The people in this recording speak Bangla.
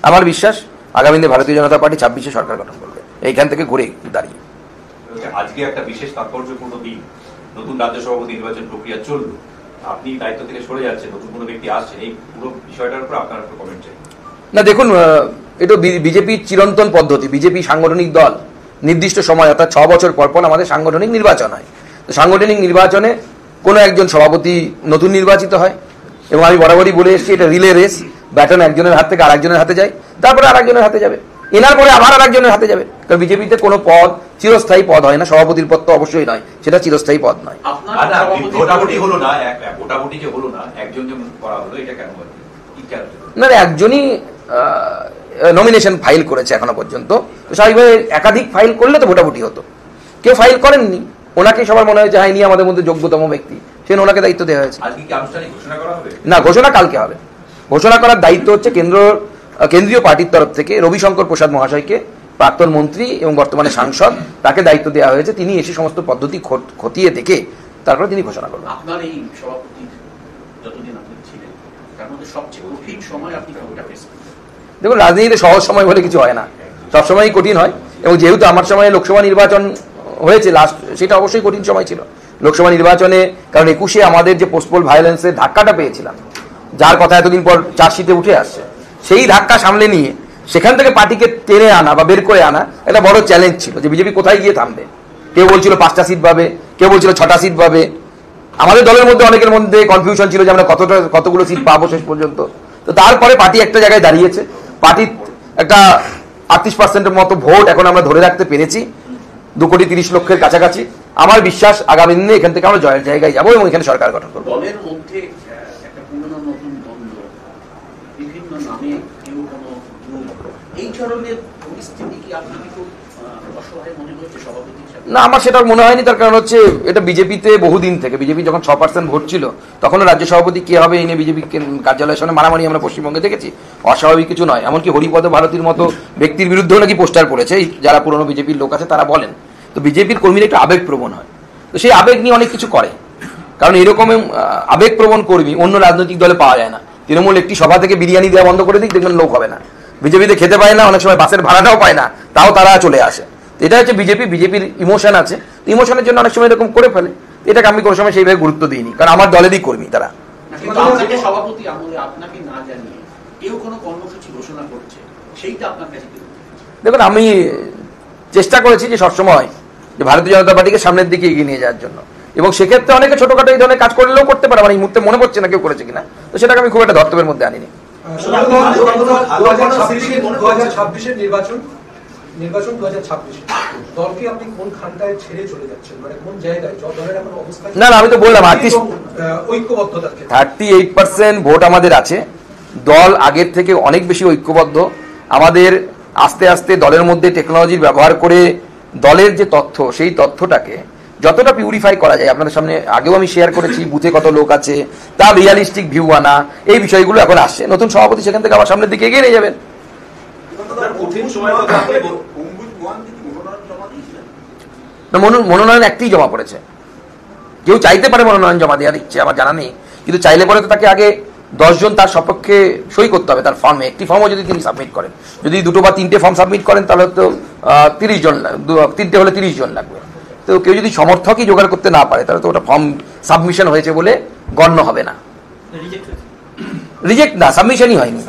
আমার বিশ্বাস আগামী দিনে ভারতীয় জনতা পার্টি 26-এ সরকার গঠন করবে এইখান থেকে ঘুরে দাঁড়িয়ে। আজকে একটা বিশেষ তাৎপর্যপূর্ণ দিন, নতুন রাজ্য সভাপতি নির্বাচন প্রক্রিয়া চলল, আপনি দায়িত্ব থেকে সরে যাচ্ছেন, নতুন কোনো ব্যক্তি আসছেন, এই পুরো বিষয়টার উপর আপনার একটা কমেন্ট চাই। না দেখুন, এটা বিজেপির চিরন্তন পদ্ধতি। বিজেপি সাংগঠনিক দল নির্দিষ্ট সময় অর্থাৎ 6 বছর পর পর আমাদের সাংগঠনিক নির্বাচন হয়। তো সাংগঠনিক নির্বাচনে কোনো একজন সভাপতি নতুন নির্বাচিত হয় এবং আমি বরাবরই বলে এসেছি এটা রিলে রেস, ব্যাটন একজনের হাত থেকে আরেকজনের হাতে যায়, তারপরে আরেকজনের হাতে যাবে, এনার পরে আবার আরেকজনের হাতে যাবে। কারণ বিজেপিতে কোনো পদ চিরস্থায়ী পদ হয় না, সভাপতির পদ তো অবশ্যই নয়, সেটা চিরস্থায়ী পদ নয়। ভোটাভুটি হলো না, ভোটাভুটি যে হলো না, একজন যেমন করা হলো, এটা কেন হলো? না একজনই নমিনেশন ফাইল করেছে এখনো পর্যন্ত। তো স্বাভাবিকভাবে একাধিক ফাইল করলে তো ভোটাভুটি হতো, কেউ ফাইল করেননি, ওনাকে সবার মনে হয়েছে হ্যাঁ ইনি আমাদের মধ্যে যোগ্যতম ব্যক্তি, সেজন্য ওনাকে দায়িত্ব দেওয়া হয়েছে। না, ঘোষণা কালকে হবে। ঘোষণা করার দায়িত্ব হচ্ছে কেন্দ্রীয় পার্টির তরফ থেকে রবিশঙ্কর প্রসাদ মহাশয়কে, প্রাক্তন মন্ত্রী এবং বর্তমানে সাংসদ, তাকে দায়িত্ব দেওয়া হয়েছে। তিনি এসে সমস্ত পদ্ধতি খতিয়ে দেখে তারপরে তিনি ঘোষণা করবেন। আপনার এই সভাপতির যতদিন আপনি ছিলেন তার মধ্যে সবচেয়ে কঠিন সময় আপনি কোনটা ফেস করেছেন? দেখুন, রাজনীতিতে সহজ সময় বলে কিছু হয় না, সবসময়ই কঠিন হয়। এবং যেহেতু আমার সময়ে লোকসভা নির্বাচন হয়েছে লাস্ট, সেটা অবশ্যই কঠিন সময় ছিল লোকসভা নির্বাচনে। কারণ 21-এ আমাদের যে পোস্টপোল ভায়োলেন্সের ধাক্কাটা পেয়েছিলাম, যার কথা এতদিন পর চার্জশিটে উঠে আসছে, সেই ধাক্কা সামলে নিয়ে সেখান থেকে পার্টিকে টেনে আনা বা বের করে আনা একটা বড় চ্যালেঞ্জ ছিল যে বিজেপি কোথায় গিয়ে থামবে। কেউ বলছিল 5টা সিট পাবে, কেউ বলছিল 6টা সিট পাবে। আমাদের দলের মধ্যে অনেকের মধ্যে কনফিউশন ছিল যে আমরা কতগুলো সিট পাবো শেষ পর্যন্ত। তো তারপরে পার্টি একটা জায়গায় দাঁড়িয়েছে, পার্টির একটা 38% মতো ভোট এখন আমরা ধরে রাখতে পেরেছি, 2,30,00,000 কাছাকাছি। আমার বিশ্বাস আগামী দিনে এখান থেকে আমরা জয়ের জায়গায় যাবো এবং এখানে সরকার গঠন করবো। দলের মধ্যে একটা পুরনো নতুন দ্বন্দ্ব, বিভিন্ন নামে কেউ কোনো এই ধরনের পরিস্থিতি কি আপনাকে খুব অসহায় মনে হচ্ছে সভাপতি হিসেবে? না, আমার সেটা মনে হয়নি। তার কারণ হচ্ছে এটা বিজেপিতে বহুদিন থেকে, বিজেপি যখন 6% ভোট ছিল তখন রাজ্য সভাপতি কে হবে এই নিয়ে বিজেপি কার্যালয়ের সামনে মারামারি আমরা পশ্চিমবঙ্গে দেখেছি। অস্বাভাবিক কিছু নয়। এমনকি হরিপদ ভারতীর মতো ব্যক্তির বিরুদ্ধেও নাকি পোস্টার পড়েছে, যারা পুরনো বিজেপির লোক আছে তারা বলেন। তো বিজেপির কর্মীরা একটু আবেগপ্রবণ হয়, তো সেই আবেগ নিয়ে অনেক কিছু করে। কারণ এরকম আবেগপ্রবণ কর্মী অন্য রাজনৈতিক দলে পাওয়া যায় না। তৃণমূল একটি সভা থেকে বিরিয়ানি দেওয়া বন্ধ করে দিক, দেখবেন লোক হবে না। বিজেপিতে খেতে পায় না, অনেক সময় বাসের ভাড়াটাও পায় না, তাও তারা চলে আসে। এটা হচ্ছে বিজেপির ইমোশন আছে, ইমোশনের জন্য অনেক সময় এরকম করে ফেলে। এটাকে আমি কোনো সময় সেইভাবে গুরুত্ব দিইনি, কারণ আমার দলেরই কর্মী তারা। সভাপতি আমলে আপনাকে না জানিয়ে কেউ কোনো কর্মসূচি ঘোষণা করছে, সেইটা আপনার কাছে কি? দেখুন, আমি চেষ্টা করেছি যে সবসময় যে ভারতীয় জনতা পার্টিকে সামনের দিকে এগিয়ে নিয়ে যাওয়ার জন্য, এবং সেক্ষেত্রে অনেকে ছোটখাটো এই ধরনের কাজ করলেও করতে পারে। আমার এই মুহূর্তে মনে পড়ছে না কেউ করেছে কিনা, তো সেটাকে আমি খুব একটা ধর্তব্যের মধ্যে আনিনি। 2026 নির্বাচন 2026 দলকে আপনি কোন খানটায় ছেড়ে চলে যাচ্ছেন, মানে কোন জায়গায় দলের এখন অবস্থা? না, আমি তো বললাম ঐক্যবদ্ধতার ক্ষেত্রে 38% ভোট আমাদের আছে। দল আগের থেকে অনেক বেশি ঐক্যবদ্ধ। আমাদের আস্তে আস্তে দলের মধ্যে টেকনোলজির ব্যবহার করে দলের যে তথ্য, সেই তথ্যটাকে যতটা পিউরিফাই করা যায়, আপনাদের সামনে আগেও আমি শেয়ার করেছি, বুথে কত লোক আছে, তার রিয়ালিস্টিক ভিউ আনা, এই বিষয়গুলো এখন আসছে। নতুন সভাপতি সেখান থেকে আবার সামনের দিকে এগিয়ে নিয়ে যাবেন। মনোনয়ন একটি জমা পড়েছে। কেউ চাইতে পারে মনোনয়ন জমা দেওয়ার ইচ্ছে, আমার জানা নেই, কিন্তু চাইলে পরে তো তাকে আগে 10 জন তার সপক্ষে সই করতে হবে তার ফর্মে। একটি ফর্মও যদি তিনি সাবমিট করেন, যদি 2 বা 3টে ফর্ম সাবমিট করেন তাহলে তো 30 জন, 3টে হলে 30 জন লাগবে। তো কেউ যদি সমর্থকই জোগাড় করতে না পারে তাহলে তো ওটা ফর্ম সাবমিশন হয়েছে বলে গণ্য হবে না। রিজেক্ট না, সাবমিশনই হয়নি।